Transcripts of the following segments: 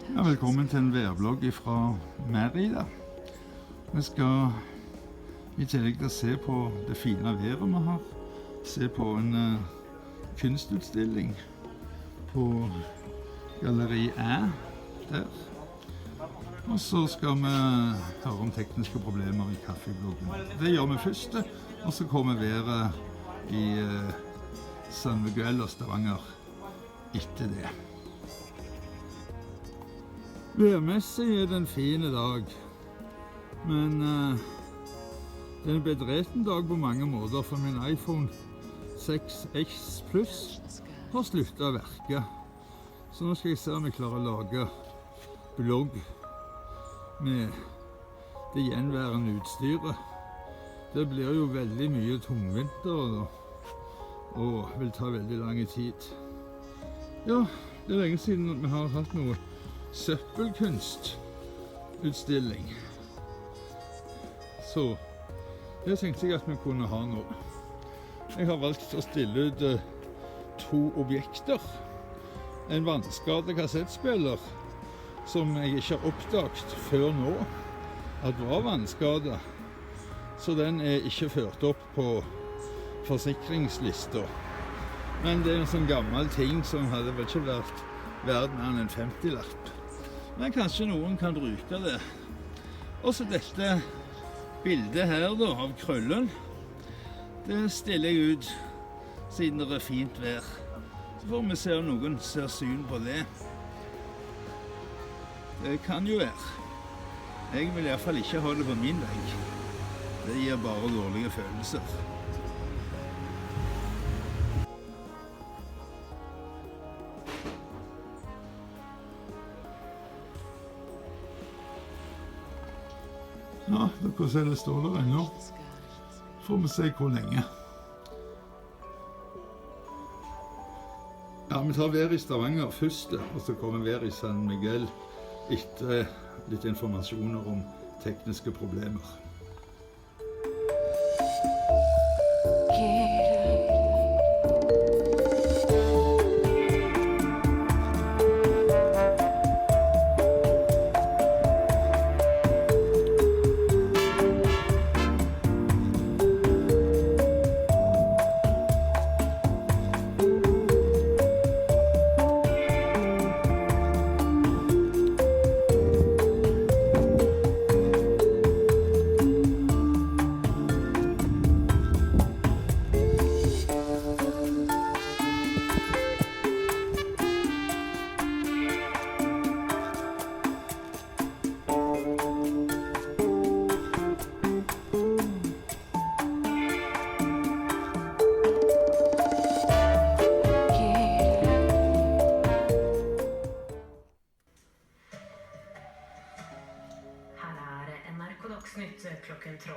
Ja, velkommen til en værblogg fra Merida. Vi skal i tillegg til å se på det fine været vi har, se på en kunstutstilling på galleri Æ der. Og så skal vi høre om tekniske problemer i kaffebloggen. Det gjør vi først, og så kommer været i San Miguel og Stavanger etter det. Værmessig er det en fin dag, men det er en bedreten dag på mange måter, for min iPhone 6X Plus har sluttet å virke. Så nå skal jeg se om jeg klarer å lage blogg med det gjenværende utstyret. Det blir jo veldig mye tungvinter og vil ta veldig lang tid. Ja, det er lenge siden vi har hatt noe Søppelkunst utstilling. Så det tenkte jeg at vi kunne ha nå. Jeg har valgt å stille ut 2 objekter. En vannskadet kassettspiller som jeg ikke har oppdaget før nå at var vannskadet. Så den er ikke ført opp på forsikringslista. Men det er en sånn gammel ting som hadde vel ikke vært verdt mer enn en 50-lapp. Men kanskje noen kan bruke det. Og så dette bildet her da, av krøllen. Det stiller jeg ut siden det er fint vær. Så får vi se om noen ser syn på det. Det kan jo være. Jeg vil i hvert fall ikke ha det på min vegg. Det gir bare dårlige følelser. Ja, dere ser det står der ennå. Får vi se hvor lenge. Ja, vi tar været i Stavanger først, og så kommer været i San Miguel etter litt informasjoner om tekniske problemer. Dagsnytt klokken 12.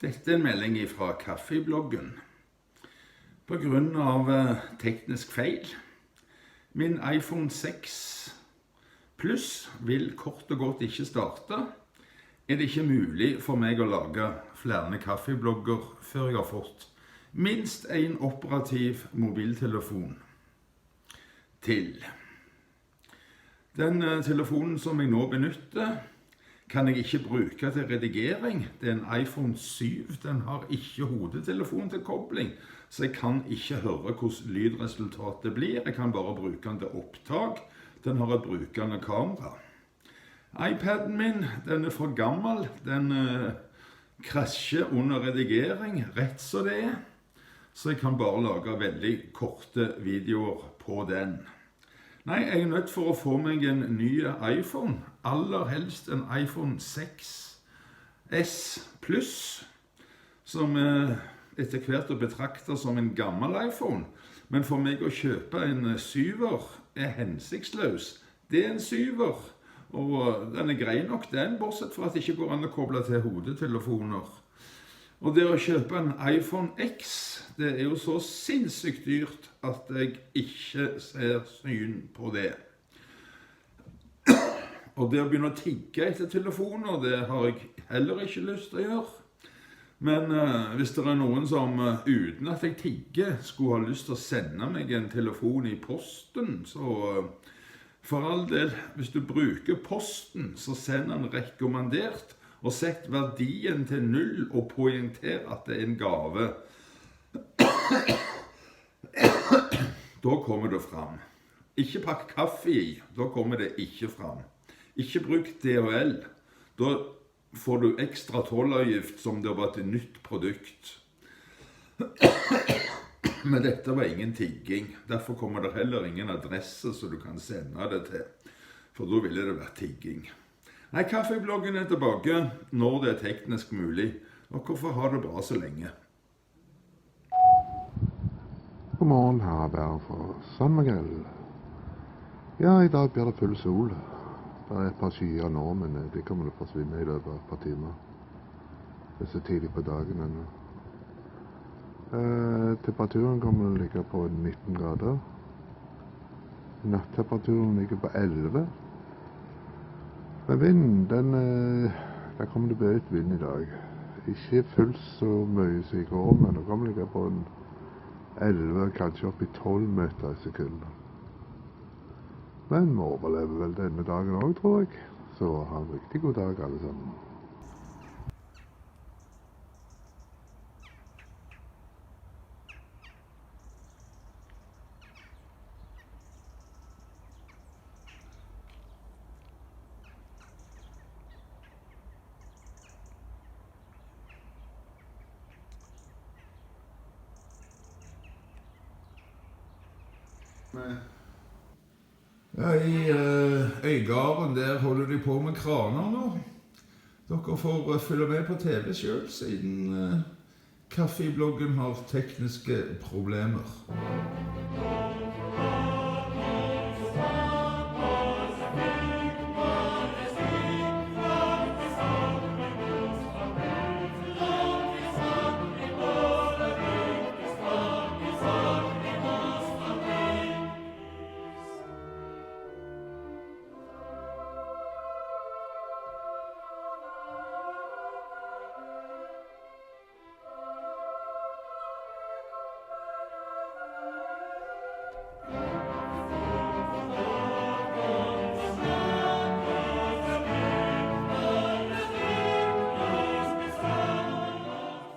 Dette er en melding fra kaffebloggen. På grunn av teknisk feil. Min iPhone 6 Plus vil kort og godt ikke starte. Er det ikke mulig for meg å lage flere kaffeblogger før jeg har fått minst en operativ mobiltelefon til. Den telefonen som jeg nå benytter, kan jeg ikke bruke til redigering. Det er en iPhone 7, den har ikke hodetelefon til kobling, så jeg kan ikke høre hvordan lydresultatet blir. Jeg kan bare bruke den til opptak. Den har et brukende kamera. iPaden min, den er for gammel, den krasjer under redigering, rett så det er. Så jeg kan bare lage veldig korte videoer på den. Nei, jeg er nødt for å få meg en ny iPhone, aller helst en iPhone 6S Plus, som etter hvert er betraktet som en gammel iPhone. Men for meg å kjøpe en 7er er hensiktsløs. Det er en 7er. Og den er grei nok den, bortsett fra at det ikke går an å koble til hodetelefoner. Og det å kjøpe en iPhone X, det er jo så sinnssykt dyrt at jeg ikke ser syn på det. Og det å begynne å tigge etter telefoner, det har jeg heller ikke lyst til å gjøre. Men hvis det er noen som uten at jeg tigger skulle ha lyst til å sende meg en telefon i posten, så for all del, hvis du bruker posten, så send den rekommendert, og sett verdien til 0 og poengter at det er en gave. Da kommer det fram. Ikke pakk kaffe i, da kommer det ikke fram. Ikke bruk DHL, da får du ekstra tollavgift som det var et nytt produkt. Men dette var ingen tigging, derfor kommer det heller ingen adresse så du kan sende det til, for da ville det vært tigging. Nei, kaffebloggen er tilbake når det er teknisk mulig, og hvorfor ha det bra så lenge? God morgen, her er Bæren fra San Miguel. Ja, i dag blir det full sol. Det er et par skyer nå, men det kommer til å forsvinne i løpet av et par timer. Det er så tidlig på dagen ennå. Temperaturen kommer til å ligge på 19 grader. Nattemperaturen ligger på 11. Men vinden, der kommer det bøt vind i dag. Ikke fullt så mye som i går, men det kommer til å ligge på 11, kanskje opp i 12 meter i sekundet. Men vi overlever vel denne dagen også, tror jeg. Så ha en riktig god dag, alle sammen. Ja, i Øygarden der holder de på med kraner nå. Dere får følge med på TV selv, siden kaffebloggen har tekniske problemer.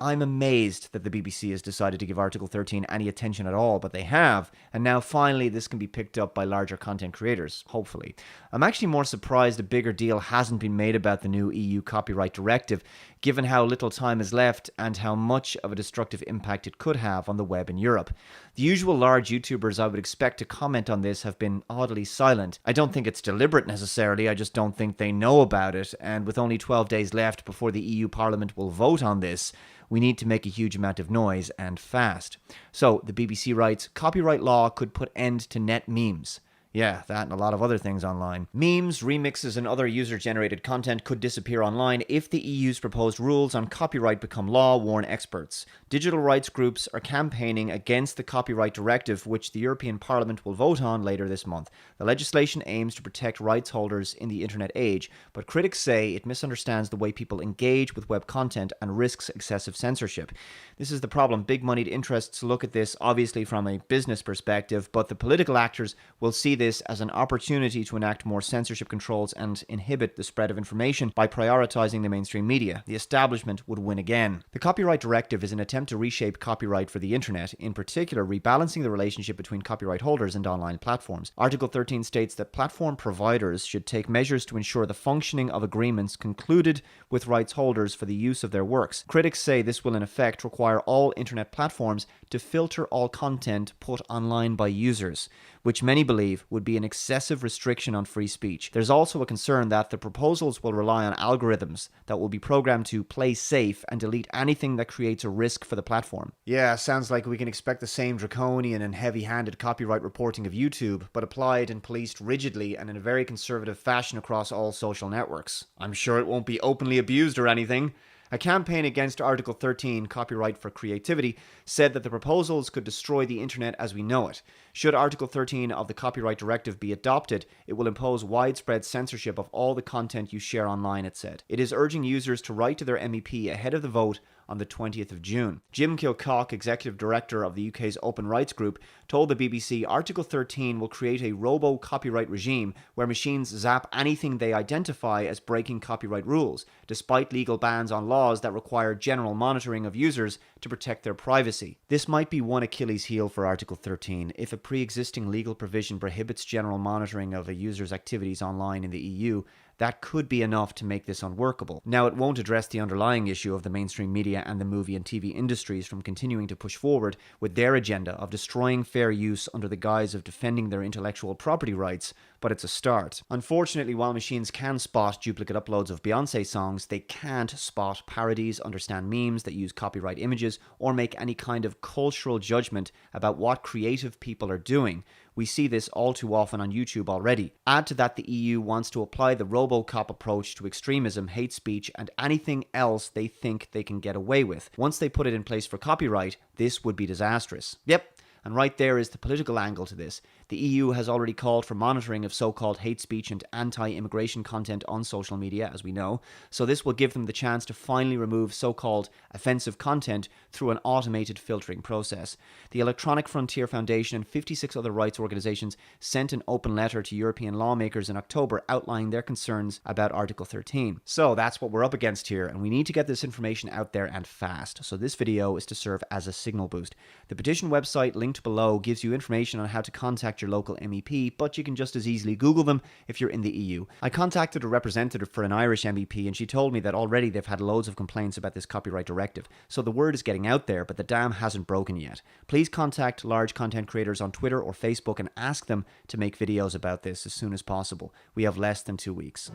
I'm amazed that the BBC has decided to give Article 13 any attention at all, but they have, and now finally this can be picked up by larger content creators, hopefully. I'm actually more surprised a bigger deal hasn't been made about the new EU copyright directive, given how little time is left and how much of a destructive impact it could have on the web in Europe. The usual large YouTubers I would expect to comment on this have been oddly silent. I don't think it's deliberate necessarily, I just don't think they know about it, and with only 12 days left before the EU Parliament will vote on this, we need to make a huge amount of noise, and fast. So, the BBC writes, copyright law could put end to net memes. Yeah, that and a lot of other things online. Memes, remixes, and other user-generated content could disappear online if the EU's proposed rules on copyright become law, warn experts. Digital rights groups are campaigning against the copyright directive, which the European Parliament will vote on later this month. The legislation aims to protect rights holders in the internet age, but critics say it misunderstands the way people engage with web content and risks excessive censorship. This is the problem. Big-moneyed interests look at this obviously from a business perspective, but the political actors will see this as an opportunity to enact more censorship controls and inhibit the spread of information by prioritizing the mainstream media. The establishment would win again. The copyright directive is an attempt to reshape copyright for the internet, in particular rebalancing the relationship between copyright holders and online platforms. Article 13 states that platform providers should take measures to ensure the functioning of agreements concluded with rights holders for the use of their works. Critics say this will in effect require all internet platforms to filter all content put online by users, which many believe would be an excessive restriction on free speech. There's also a concern that the proposals will rely on algorithms that will be programmed to play safe and delete anything that creates a risk for the platform. Yeah, sounds like we can expect the same draconian and heavy-handed copyright reporting of YouTube, but applied and policed rigidly and in a very conservative fashion across all social networks. I'm sure it won't be openly abused or anything. A campaign against Article 13, copyright for creativity, said that the proposals could destroy the internet as we know it. Should Article 13 of the Copyright Directive be adopted, it will impose widespread censorship of all the content you share online, it said. It is urging users to write to their MEP ahead of the vote on the 20th of June. Jim Kilcock, Executive Director of the UK's Open Rights Group, told the BBC Article 13 will create a robo-copyright regime where machines zap anything they identify as breaking copyright rules, despite legal bans on laws that require general monitoring of users to protect their privacy. This might be one Achilles heel for Article 13. If a pre-existing legal provision prohibits general monitoring of a user's activities online in the EU, that could be enough to make this unworkable. Now, it won't address the underlying issue of the mainstream media and the movie and TV industries from continuing to push forward with their agenda of destroying fair use under the guise of defending their intellectual property rights, but it's a start. Unfortunately, while machines can spot duplicate uploads of Beyoncé songs, they can't spot parodies, understand memes that use copyright images, or make any kind of cultural judgment about what creative people are doing. We see this all too often on YouTube already. Add to that the EU wants to apply the RoboCop approach to extremism, hate speech, and anything else they think they can get away with. Once they put it in place for copyright, this would be disastrous. Yep. And right there is the political angle to this. The EU has already called for monitoring of so-called hate speech and anti-immigration content on social media, as we know, so this will give them the chance to finally remove so-called offensive content through an automated filtering process. The Electronic Frontier Foundation and 56 other rights organisations sent an open letter to European lawmakers in October outlining their concerns about Article 13. So that's what we're up against here, and we need to get this information out there and fast, so this video is to serve as a signal boost. The petition website linked below gives you information on how to contact your local MEP, but you can just as easily Google them if you're in the EU. I contacted a representative for an Irish MEP and she told me that already they've had loads of complaints about this copyright directive, so the word is getting out there, but the dam hasn't broken yet. Please contact large content creators on Twitter or Facebook and ask them to make videos about this as soon as possible. We have less than 2 weeks.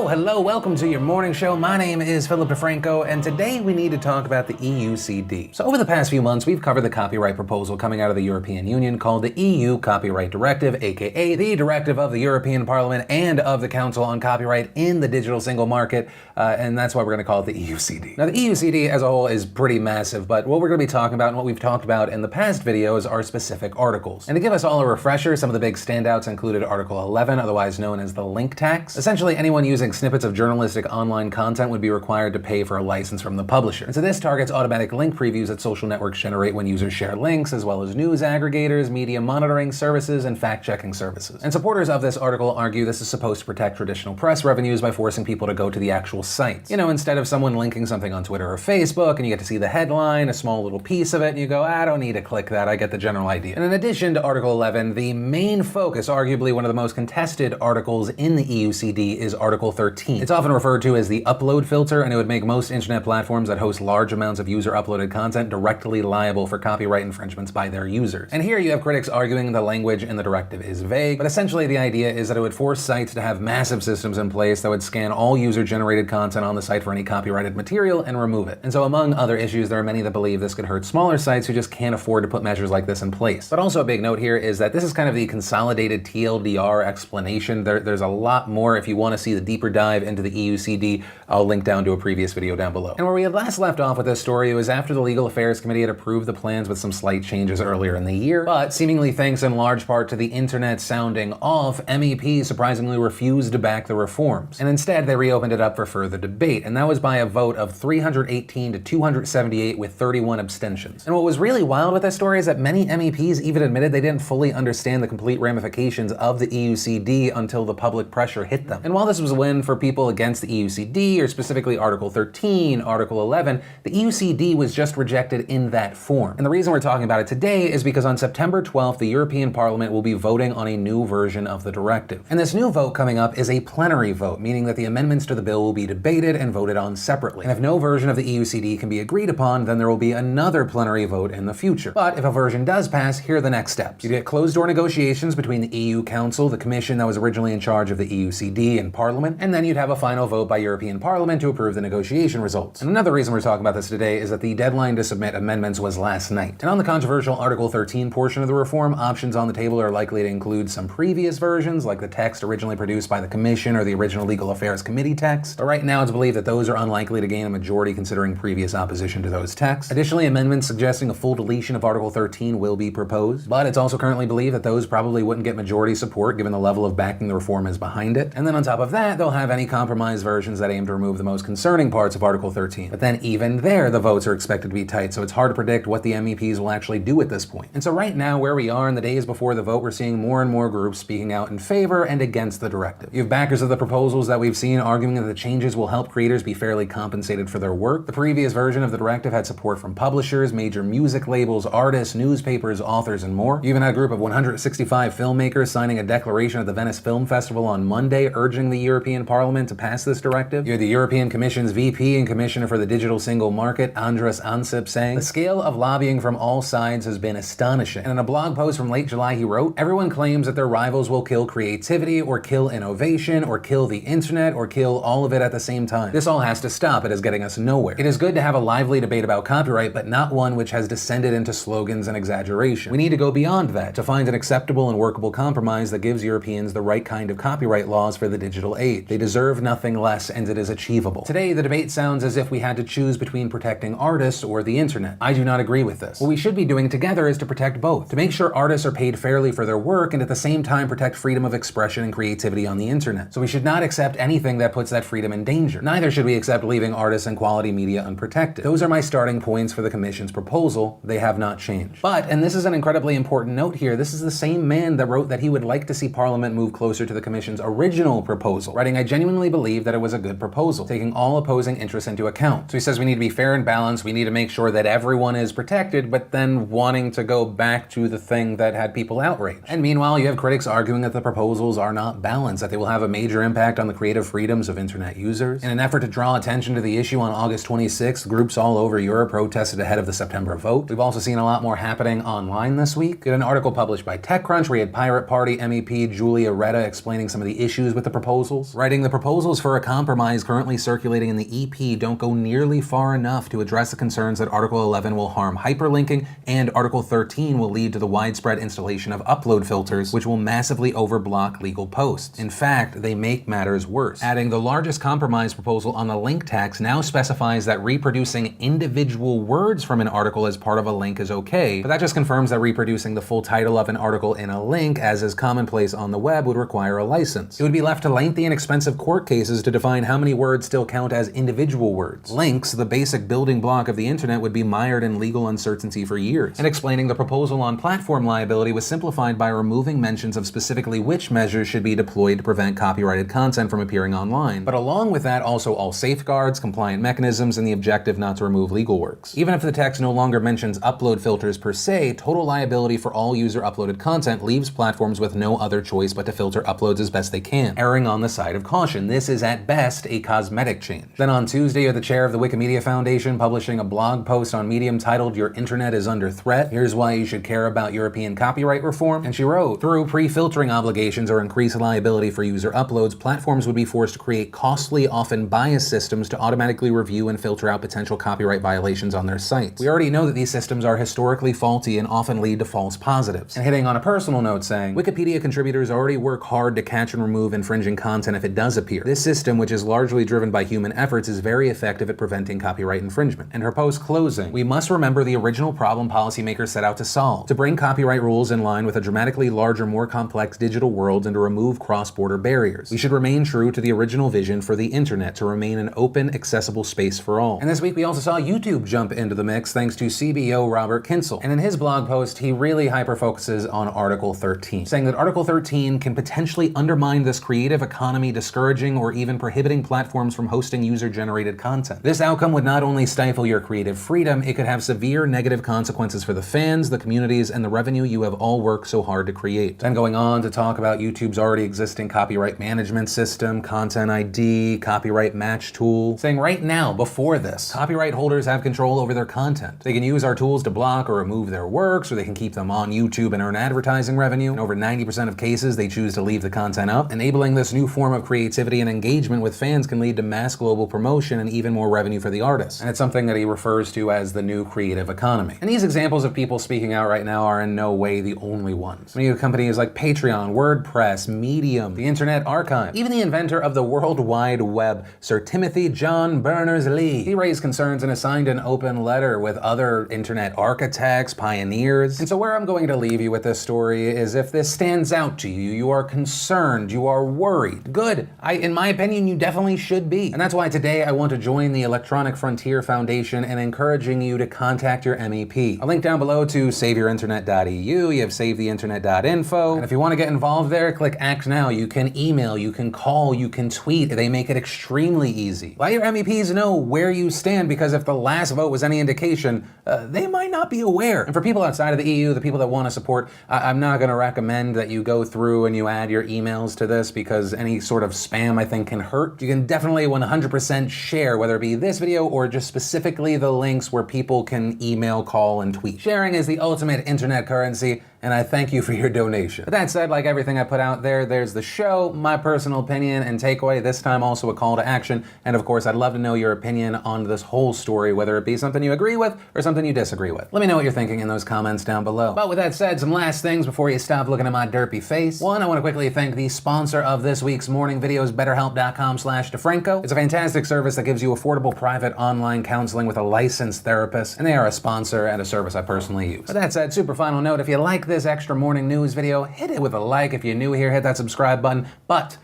Hello, welcome to your morning show. My name is Philip DeFranco, and today we need to talk about the EUCD. So over the past few months, we've covered the copyright proposal coming out of the European Union called the EU Copyright Directive, aka the Directive of the European Parliament and of the Council on Copyright in the Digital Single Market, and that's why we're going to call it the EUCD. Now, the EUCD as a whole is pretty massive, but what we're going to be talking about and what we've talked about in the past videos are specific articles. And to give us all a refresher, some of the big standouts included Article 11, otherwise known as the link tax. Essentially, anyone using snippets of journalistic online content would be required to pay for a license from the publisher. And so this targets automatic link previews that social networks generate when users share links, as well as news aggregators, media monitoring services, and fact-checking services. And supporters of this article argue this is supposed to protect traditional press revenues by forcing people to go to the actual sites. You know, instead of someone linking something on Twitter or Facebook, and you get to see the headline, a small little piece of it, and you go, I don't need to click that, I get the general idea. And in addition to Article 11, the main focus, arguably one of the most contested articles in the EUCD, is Article 13. It's often referred to as the upload filter, and it would make most internet platforms that host large amounts of user-uploaded content directly liable for copyright infringements by their users. And here you have critics arguing the language in the directive is vague, but essentially the idea is that it would force sites to have massive systems in place that would scan all user-generated content on the site for any copyrighted material and remove it. And so among other issues, there are many that believe this could hurt smaller sites who just can't afford to put measures like this in place. But also a big note here is that this is kind of the consolidated TLDR explanation. There's a lot more if you want to see the deeper dive into the EUCD. I'll link down to a previous video down below. And where we had last left off with this story, it was after the Legal Affairs Committee had approved the plans with some slight changes earlier in the year, but seemingly thanks in large part to the internet sounding off, MEPs surprisingly refused to back the reforms. And instead, they reopened it up for further debate, and that was by a vote of 318 to 278 with 31 abstentions. And what was really wild with this story is that many MEPs even admitted they didn't fully understand the complete ramifications of the EUCD until the public pressure hit them. And while this was a win for people against the EUCD, or specifically Article 13, Article 11, the EUCD was just rejected in that form. And the reason we're talking about it today is because on September 12th, the European Parliament will be voting on a new version of the directive. And this new vote coming up is a plenary vote, meaning that the amendments to the bill will be debated and voted on separately. And if no version of the EUCD can be agreed upon, then there will be another plenary vote in the future. But if a version does pass, here are the next steps. You get closed-door negotiations between the EU Council, the Commission that was originally in charge of the EUCD, and Parliament, and then you'd have a final vote by European Parliament to approve the negotiation results. And another reason we're talking about this today is that the deadline to submit amendments was last night. And on the controversial Article 13 portion of the reform, options on the table are likely to include some previous versions, like the text originally produced by the Commission or the original Legal Affairs Committee text. But right now it's believed that those are unlikely to gain a majority considering previous opposition to those texts. Additionally, amendments suggesting a full deletion of Article 13 will be proposed, but it's also currently believed that those probably wouldn't get majority support given the level of backing the reform is behind it. And then on top of that, they'll have any compromise versions that aim to remove the most concerning parts of Article 13. But then even there, the votes are expected to be tight, so it's hard to predict what the MEPs will actually do at this point. And so right now, where we are in the days before the vote, we're seeing more and more groups speaking out in favor and against the directive. You have backers of the proposals that we've seen arguing that the changes will help creators be fairly compensated for their work. The previous version of the directive had support from publishers, major music labels, artists, newspapers, authors, and more. You even had a group of 165 filmmakers signing a declaration at the Venice Film Festival on Monday urging the European Parliament to pass this directive. You had the European Commission's VP and Commissioner for the Digital Single Market, Andras Ansip, saying, "The scale of lobbying from all sides has been astonishing." And in a blog post from late July, he wrote, "Everyone claims that their rivals will kill creativity or kill innovation or kill the internet or kill all of it at the same time. This all has to stop. It is getting us nowhere. It is good to have a lively debate about copyright, but not one which has descended into slogans and exaggeration. We need to go beyond that to find an acceptable and workable compromise that gives Europeans the right kind of copyright laws for the digital age. They deserve nothing less, and it is achievable." Today, the debate sounds as if we had to choose between protecting artists or the internet. I do not agree with this. What we should be doing together is to protect both, to make sure artists are paid fairly for their work and at the same time protect freedom of expression and creativity on the internet. So we should not accept anything that puts that freedom in danger. Neither should we accept leaving artists and quality media unprotected. Those are my starting points for the Commission's proposal. They have not changed. But, and this is an incredibly important note here, this is the same man that wrote that he would like to see Parliament move closer to the Commission's original proposal, writing, "I genuinely believe that it was a good proposal, taking all opposing interests into account." So he says we need to be fair and balanced, we need to make sure that everyone is protected, but then wanting to go back to the thing that had people outraged. And meanwhile, you have critics arguing that the proposals are not balanced, that they will have a major impact on the creative freedoms of internet users. In an effort to draw attention to the issue on August 26th, groups all over Europe protested ahead of the September vote. We've also seen a lot more happening online this week. We had an article published by TechCrunch where we had Pirate Party MEP Julia Reda explaining some of the issues with the proposals, writing, "The proposals for a compromise currently circulating in the EP don't go nearly far enough to address the concerns that Article 11 will harm hyperlinking and Article 13 will lead to the widespread installation of upload filters, which will massively overblock legal posts. In fact, they make matters worse." Adding, "The largest compromise proposal on the link tax now specifies that reproducing individual words from an article as part of a link is okay, but that just confirms that reproducing the full title of an article in a link, as is commonplace on the web, would require a license. It would be left to lengthy and expensive court cases to define how many words still count as individual words. Links, the basic building block of the internet, would be mired in legal uncertainty for years." And explaining, "The proposal on platform liability was simplified by removing mentions of specifically which measures should be deployed to prevent copyrighted content from appearing online, but along with that also all safeguards, compliant mechanisms, and the objective not to remove legal works. Even if the text no longer mentions upload filters per se, total liability for all user-uploaded content leaves platforms with no other choice but to filter uploads as best they can, erring on the side of caution. This is at best a cosmetic change." Then on Tuesday, you had the chair of the Wikimedia Foundation publishing a blog post on Medium titled "Your Internet is Under Threat. Here's Why You Should Care About European Copyright Reform." And she wrote, "Through pre-filtering obligations or increased liability for user uploads, platforms would be forced to create costly, often biased systems to automatically review and filter out potential copyright violations on their sites. We already know that these systems are historically faulty and often lead to false positives." And hitting on a personal note saying, "Wikipedia contributors already work hard to catch and remove infringing content if it does appear. This system, which is largely driven by human efforts, is very effective at preventing copyright infringement." And her post closing, "We must remember the original problem policymakers set out to solve, to bring copyright rules in line with a dramatically larger, more complex digital world and to remove cross-border barriers. We should remain true to the original vision for the internet, to remain an open, accessible space for all." And this week we also saw YouTube jump into the mix thanks to CBO Robert Kinsel. And in his blog post, he really hyper-focuses on Article 13, saying that Article 13 can potentially undermine this creative economy, discouraging or even prohibiting platforms from hosting user-generated content. This outcome would not only stifle your creative freedom, it could have severe negative consequences for the fans, the communities, and the revenue you have all worked so hard to create. Then going on to talk about YouTube's already existing copyright management system, Content ID, copyright match tool, saying right now, before this, copyright holders have control over their content. They can use our tools to block or remove their works, or they can keep them on YouTube and earn advertising revenue. In over 90% of cases, they choose to leave the content up. Enabling this new form of creativity and engagement with fans can lead to mass global promotion and even more revenue for the artist. And it's something that he refers to as the new creative economy. And these examples of people speaking out right now are in no way the only ones. Many of companies like Patreon, WordPress, Medium, the Internet Archive, even the inventor of the World Wide Web, Sir Timothy John Berners-Lee. He raised concerns and assigned an open letter with other internet architects, pioneers. And so where I'm going to leave you with this story is, if this stands out to you, you are concerned, you are worried, good. In my opinion, you definitely should be. And that's why today I want to join the Electronic Frontier Foundation in encouraging you to contact your MEP. A link down below to saveyourinternet.eu, you have savetheinternet.info, and if you want to get involved there, click Act Now. You can email, you can call, you can tweet. They make it extremely easy. Let your MEPs know where you stand, because if the last vote was any indication, they might not be aware. And for people outside of the EU, the people that want to support, I'm not going to recommend that you go through and you add your emails to this, because any sort of spam, I think, can hurt. You can definitely 100% share, whether it be this video or just specifically the links where people can email, call, and tweet. Sharing is the ultimate internet currency, and I thank you for your donation. But that said, like everything I put out there, there's the show, my personal opinion and takeaway, this time also a call to action, and of course I'd love to know your opinion on this whole story, whether it be something you agree with or something you disagree with. Let me know what you're thinking in those comments down below. But with that said, some last things before you stop looking at my derpy face. One, I want to quickly thank the sponsor of this week's morning videos, BetterHelp.com/DeFranco. It's a fantastic service that gives you affordable private online counseling with a licensed therapist, and they are a sponsor and a service I personally use. With that said, super final note, if you like this extra morning news video, hit it with a like. If you're new here, hit that subscribe button. But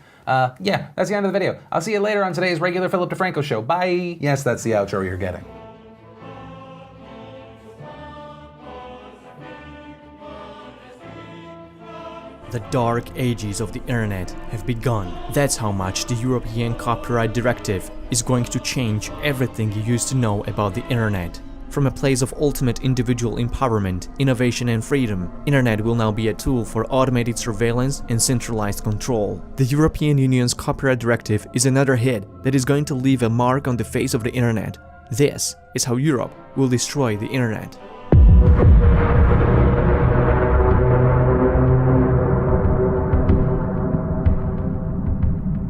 yeah, that's the end of the video. I'll see you later on today's regular Philip DeFranco show. Bye. Yes, that's the outro you're getting. The dark ages of the internet have begun. That's how much the European Copyright Directive is going to change everything you used to know about the internet. From a place of ultimate individual empowerment, innovation and freedom, internet will now be a tool for automated surveillance and centralized control. The European Union's Copyright Directive is another hit that is going to leave a mark on the face of the internet. This is how Europe will destroy the internet.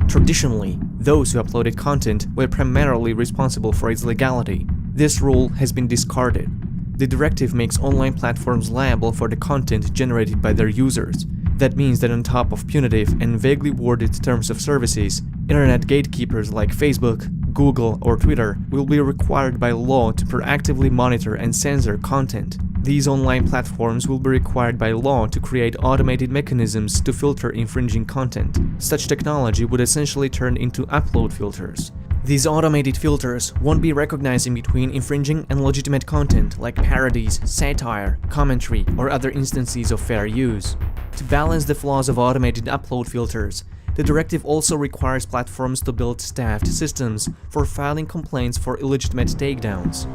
Traditionally, those who uploaded content were primarily responsible for its legality. This rule has been discarded. The directive makes online platforms liable for the content generated by their users. That means that on top of punitive and vaguely worded terms of services, internet gatekeepers like Facebook, Google, or Twitter will be required by law to proactively monitor and censor content. These online platforms will be required by law to create automated mechanisms to filter infringing content. Such technology would essentially turn into upload filters. These automated filters won't be recognizing between infringing and legitimate content like parodies, satire, commentary, or other instances of fair use. To balance the flaws of automated upload filters, the directive also requires platforms to build staffed systems for filing complaints for illegitimate takedowns.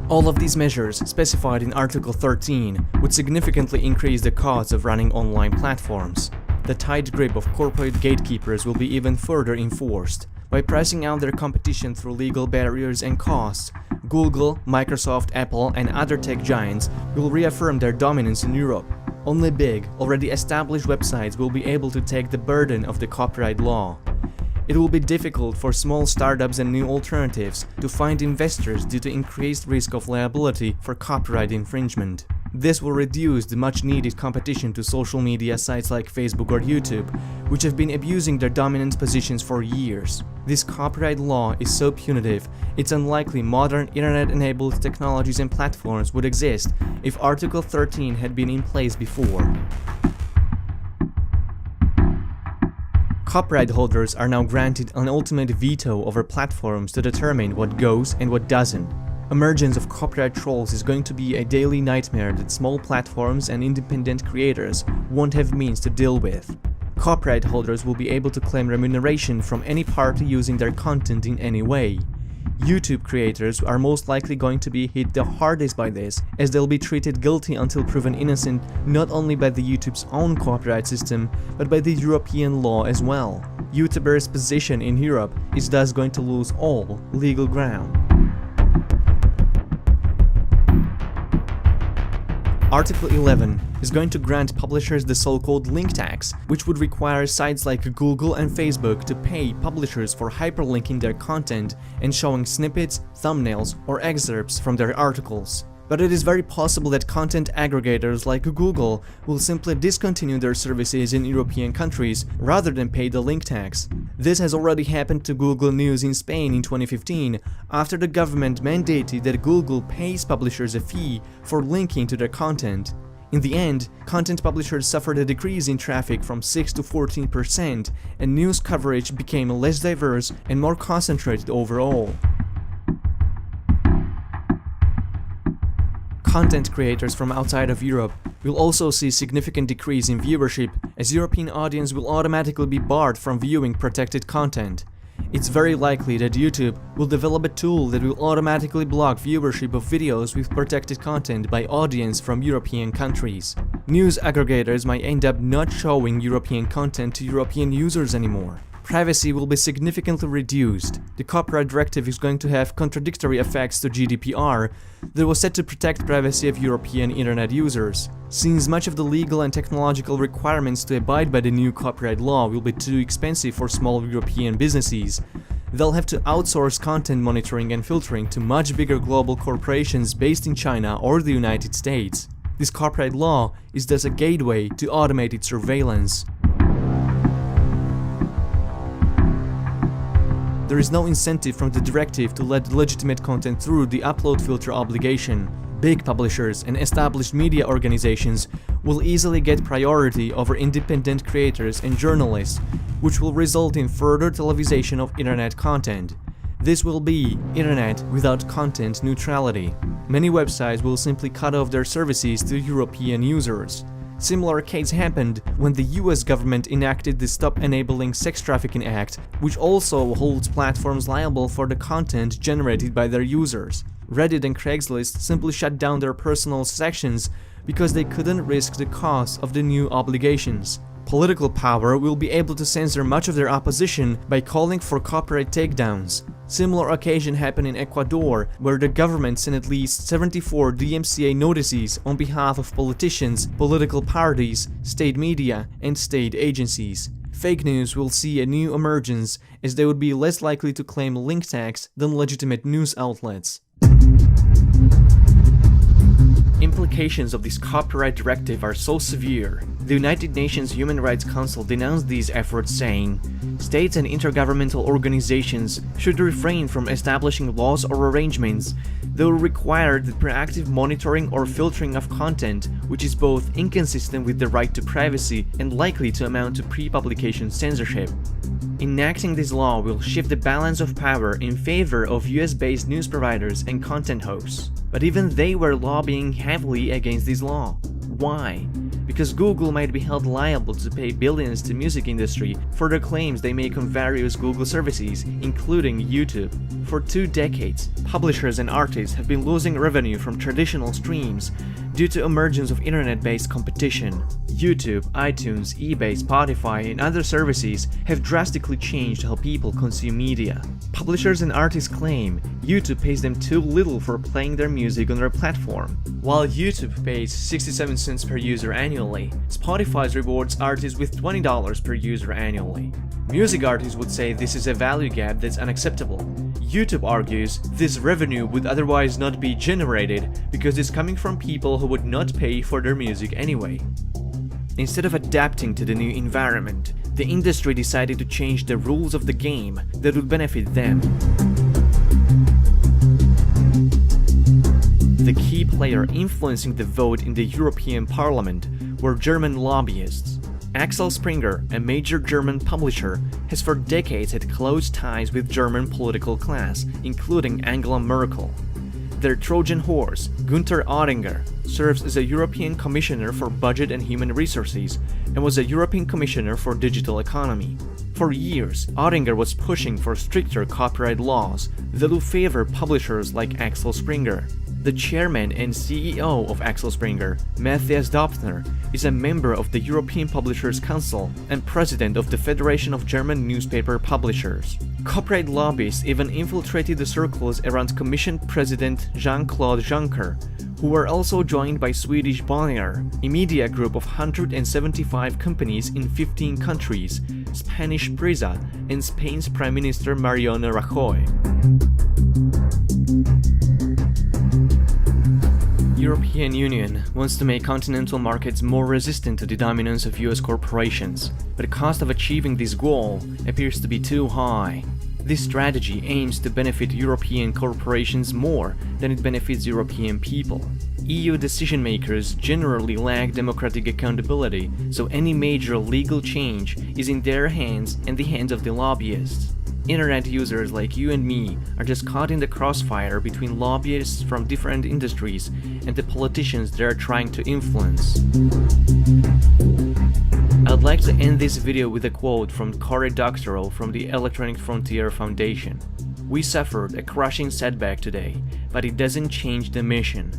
All of these measures, specified in Article 13, would significantly increase the costs of running online platforms. The tight grip of corporate gatekeepers will be even further enforced. By pricing out their competition through legal barriers and costs, Google, Microsoft, Apple, and other tech giants will reaffirm their dominance in Europe. Only big, already established websites will be able to take the burden of the copyright law. It will be difficult for small startups and new alternatives to find investors due to increased risk of liability for copyright infringement. This will reduce the much-needed competition to social media sites like Facebook or YouTube, which have been abusing their dominant positions for years. This copyright law is so punitive, it's unlikely modern internet-enabled technologies and platforms would exist if Article 13 had been in place before. Copyright holders are now granted an ultimate veto over platforms to determine what goes and what doesn't. Emergence of copyright trolls is going to be a daily nightmare that small platforms and independent creators won't have means to deal with. Copyright holders will be able to claim remuneration from any party using their content in any way. YouTube creators are most likely going to be hit the hardest by this, as they'll be treated guilty until proven innocent not only by the YouTube's own copyright system, but by the European law as well. YouTubers' position in Europe is thus going to lose all legal ground. Article 11 is going to grant publishers the so-called link tax, which would require sites like Google and Facebook to pay publishers for hyperlinking their content and showing snippets, thumbnails, or excerpts from their articles. But it is very possible that content aggregators like Google will simply discontinue their services in European countries rather than pay the link tax. This has already happened to Google News in Spain in 2015, after the government mandated that Google pays publishers a fee for linking to their content. In the end, content publishers suffered a decrease in traffic from 6 to 14%, and news coverage became less diverse and more concentrated overall. Content creators from outside of Europe will also see significant decrease in viewership, as European audience will automatically be barred from viewing protected content. It's very likely that YouTube will develop a tool that will automatically block viewership of videos with protected content by audience from European countries. News aggregators might end up not showing European content to European users anymore. Privacy will be significantly reduced. The copyright directive is going to have contradictory effects to GDPR that was set to protect privacy of European internet users. Since much of the legal and technological requirements to abide by the new copyright law will be too expensive for small European businesses, they'll have to outsource content monitoring and filtering to much bigger global corporations based in China or the United States. This copyright law is thus a gateway to automated surveillance. There is no incentive from the directive to let legitimate content through the upload filter obligation. Big publishers and established media organizations will easily get priority over independent creators and journalists, which will result in further televisation of internet content. This will be internet without content neutrality. Many websites will simply cut off their services to European users. Similar case happened when the US government enacted the Stop Enabling Sex Trafficking Act, which also holds platforms liable for the content generated by their users. Reddit and Craigslist simply shut down their personal sections because they couldn't risk the cost of the new obligations. Political power will be able to censor much of their opposition by calling for copyright takedowns. Similar occasion happened in Ecuador, where the government sent at least 74 DMCA notices on behalf of politicians, political parties, state media, and state agencies. Fake news will see a new emergence, as they would be less likely to claim link tax than legitimate news outlets. Implications of this copyright directive are so severe. The United Nations Human Rights Council denounced these efforts, saying, "States and intergovernmental organizations should refrain from establishing laws or arrangements that will require the proactive monitoring or filtering of content, which is both inconsistent with the right to privacy and likely to amount to pre-publication censorship." Enacting this law will shift the balance of power in favor of US-based news providers and content hosts. But even they were lobbying heavily against this law. Why? Because Google might be held liable to pay billions to music industry for the claims they make on various Google services, including YouTube. For 2 decades, publishers and artists have been losing revenue from traditional streams due to emergence of internet-based competition. YouTube, iTunes, eBay, Spotify, and other services have drastically changed how people consume media. Publishers and artists claim YouTube pays them too little for playing their music on their platform. While YouTube pays 67 cents per user annually, Spotify rewards artists with $20 per user annually. Music artists would say this is a value gap that's unacceptable. YouTube argues this revenue would otherwise not be generated because it's coming from people who would not pay for their music anyway. Instead of adapting to the new environment, the industry decided to change the rules of the game that would benefit them. The key player influencing the vote in the European Parliament were German lobbyists. Axel Springer, a major German publisher, has for decades had close ties with German political class, including Angela Merkel. Their Trojan horse, Günther Oettinger, serves as a European Commissioner for Budget and Human Resources and was a European Commissioner for Digital Economy. For years, Oettinger was pushing for stricter copyright laws that will favor publishers like Axel Springer. The chairman and CEO of Axel Springer, Matthias Döpfner, is a member of the European Publishers Council and president of the Federation of German Newspaper Publishers. Copyright lobbyists even infiltrated the circles around Commission President Jean-Claude Juncker, who were also joined by Swedish Bonnier, a media group of 175 companies in 15 countries, Spanish Prisa, and Spain's Prime Minister Mariano Rajoy. European Union wants to make continental markets more resistant to the dominance of US corporations, but the cost of achieving this goal appears to be too high. This strategy aims to benefit European corporations more than it benefits European people. EU decision makers generally lack democratic accountability, so any major legal change is in their hands and the hands of the lobbyists. Internet users like you and me are just caught in the crossfire between lobbyists from different industries and the politicians they are trying to influence. I'd like to end this video with a quote from Cory Doctorow from the Electronic Frontier Foundation. "We suffered a crushing setback today, but it doesn't change the mission.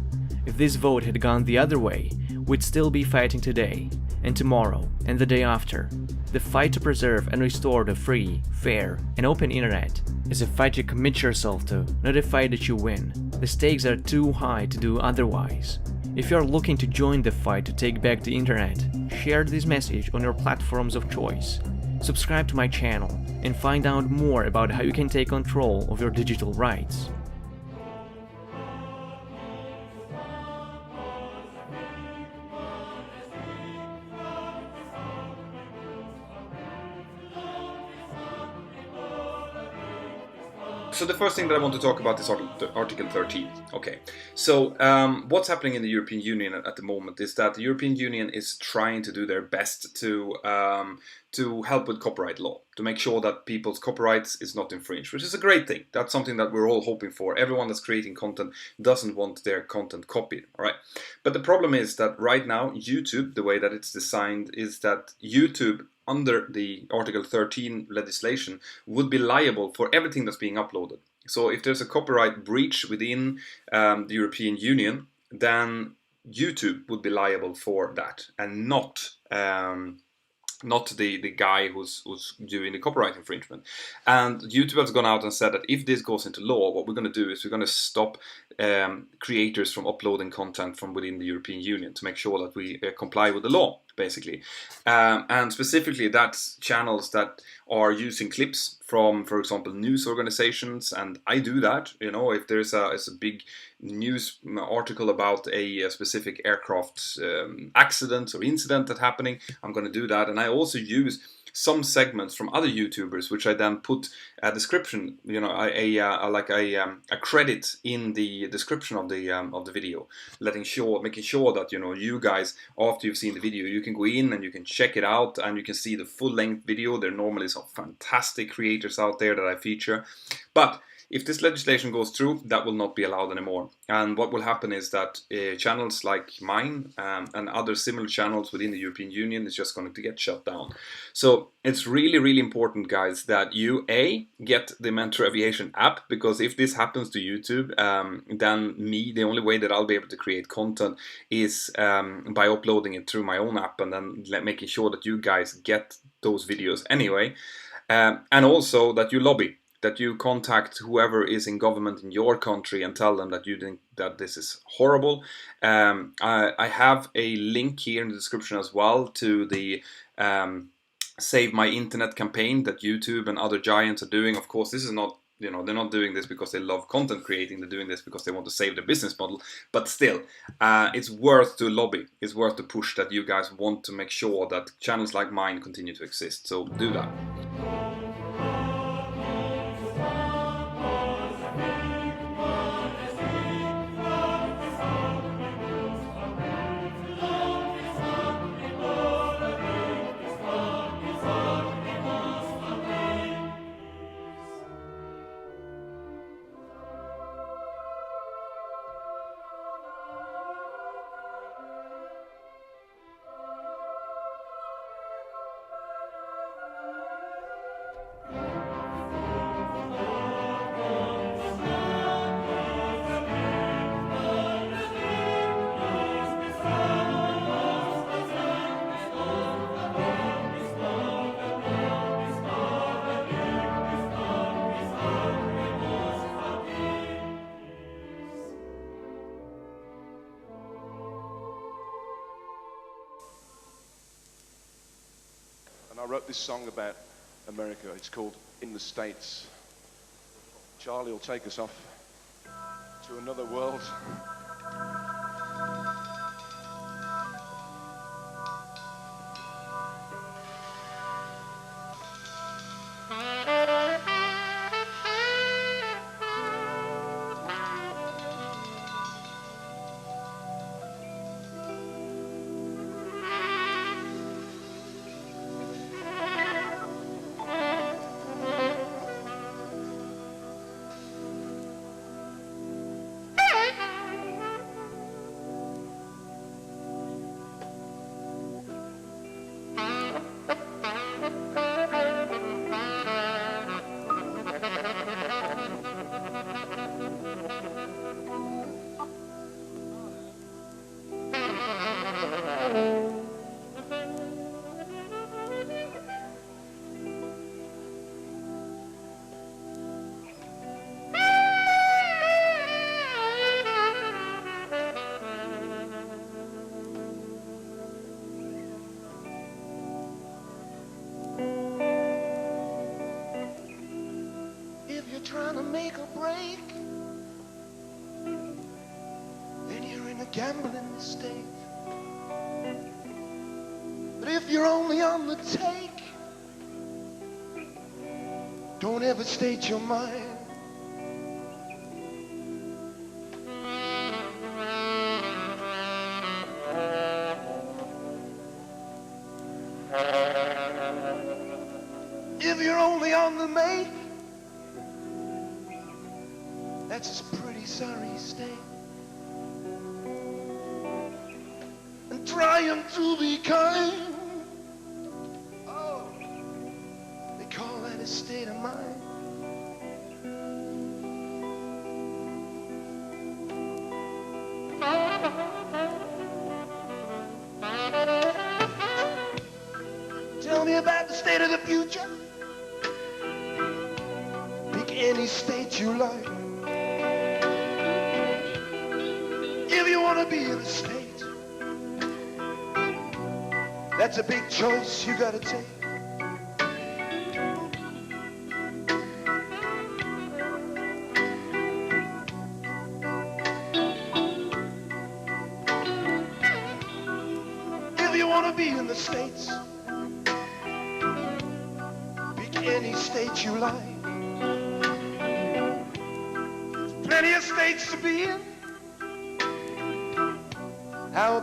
If this vote had gone the other way, we'd still be fighting today, and tomorrow, and the day after. The fight to preserve and restore the free, fair, and open internet is a fight you commit yourself to, not a fight that you win. The stakes are too high to do otherwise. If you're looking to join the fight to take back the internet, share this message on your platforms of choice. Subscribe to my channel and find out more about how you can take control of your digital rights." So the first thing that I want to talk about is Article 13. Okay, so what's happening in the European Union at the moment is that the European Union is trying to do their best to help with copyright law, to make sure that people's copyrights is not infringed, which is a great thing. That's something that we're all hoping for. Everyone that's creating content doesn't want their content copied, all right? But the problem is that right now, YouTube, the way that it's designed is that YouTube, under the Article 13 legislation, would be liable for everything that's being uploaded. So if there's a copyright breach within the European Union, then YouTube would be liable for that, and not the guy who's doing the copyright infringement. And YouTube has gone out and said that if this goes into law, what we're going to do is we're going to stop creators from uploading content from within the European Union to make sure that we comply with the law, basically. And specifically, that's channels that are using clips from, for example, news organizations, and I do that. You know, if there's a big news article about a specific aircraft accident or incident that's happening, I'm going to do that. And I also use some segments from other YouTubers, which I then put a description, you know, a credit in the description of the video, making sure that, you know, you guys, after you've seen the video, you can go in and you can check it out and you can see the full-length video. There are normally some fantastic creators out there that I feature, but if this legislation goes through, that will not be allowed anymore. And what will happen is that channels like mine and other similar channels within the European Union is just going to get shut down. So it's really, really important, guys, that you get the Mentor Aviation app, because if this happens to YouTube, then the only way that I'll be able to create content is by uploading it through my own app and then making sure that you guys get those videos anyway. And also that you lobby, that you contact whoever is in government in your country and tell them that you think that this is horrible. I have a link here in the description as well to the Save My Internet campaign that YouTube and other giants are doing. Of course, this is not, you know, they're not doing this because they love content creating. They're doing this because they want to save their business model. But still, it's worth to lobby. It's worth to push that you guys want to make sure that channels like mine continue to exist. So do that. I wrote this song about America. It's called In the States. Charlie will take us off to another world. Trying to make a break, then you're in a gambling state. But if you're only on the take, don't ever state your mind. If you're only on the make, that's a pretty sorry state. And trying to be kind, oh, they call that a state of mind. Tell me about the state of the future. Pick any state you like. If you want to be in a state, that's a big choice you gotta take. If you want to be in the States, pick any state you like. There's plenty of states to be in. How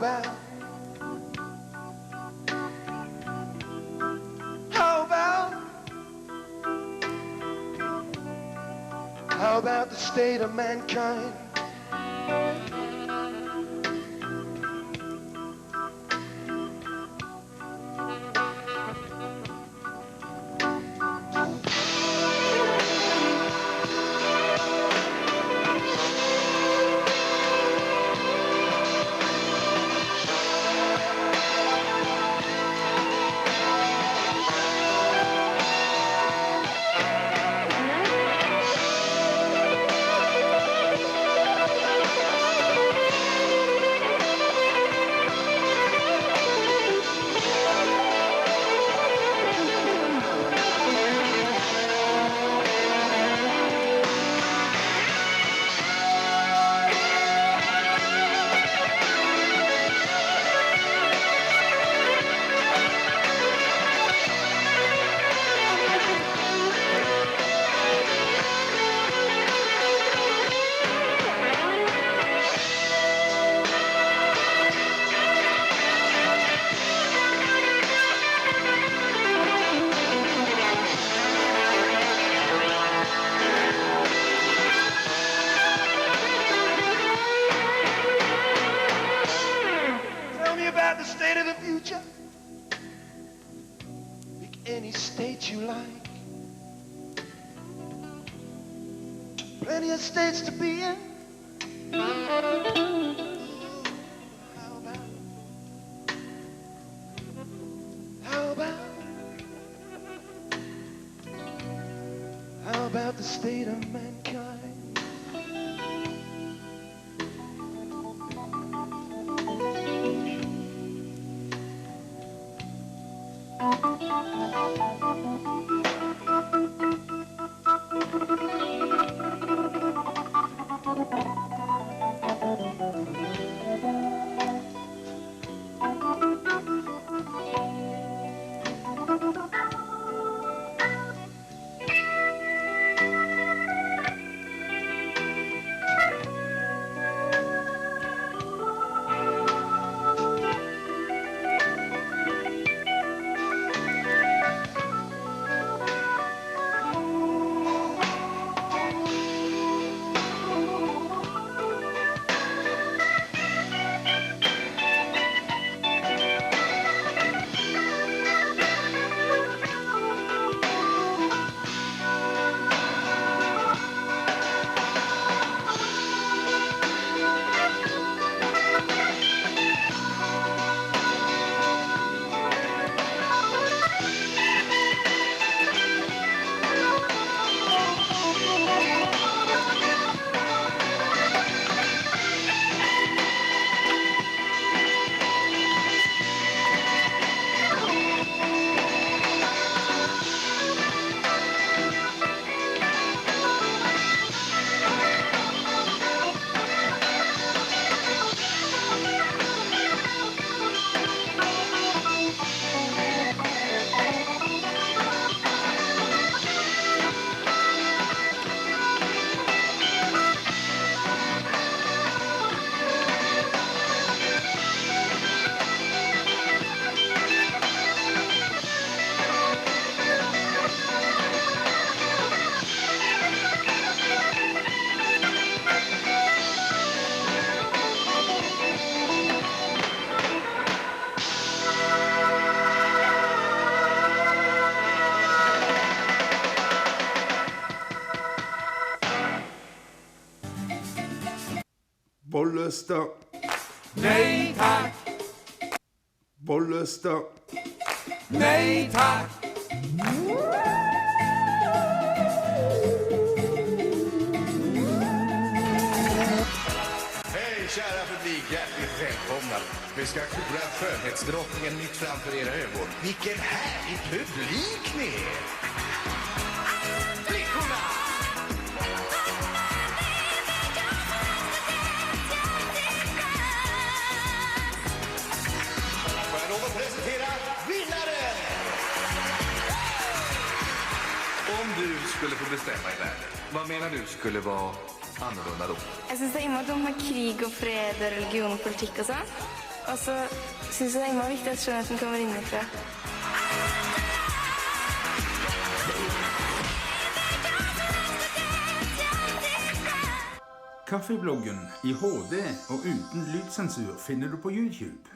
about the state of mankind? The state of the future. Pick any state you like. Plenty of states to be in. How about the state of mankind? Bollestad. Nej tack, Bollestad. nej tack. Hej kära publik, hjärtligt välkomna. Vi ska kora skönhetsdrottningen mitt framför era ögon. Vilken härlig publik ni är! Flickorna! Får jag lov att presentera vinnaren? Om du skulle få bestämma i världen, vad menar du skulle vara annorlunda då? Jeg synes det er innmari om krig og fred og religion og politikk og sånn. Og så synes jeg det er innmari viktig at skjønnheten kommer innenfra. Kaffebloggen i HD og uten lydsensur finner du på YouTube.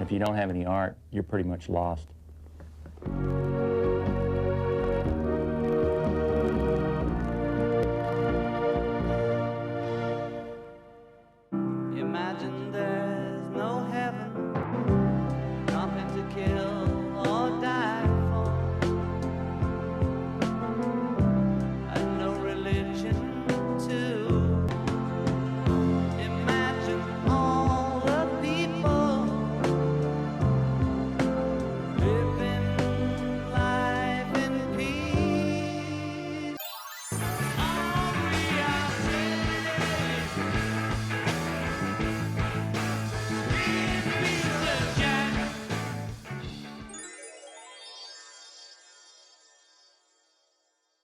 If you don't have any art, you're pretty much lost.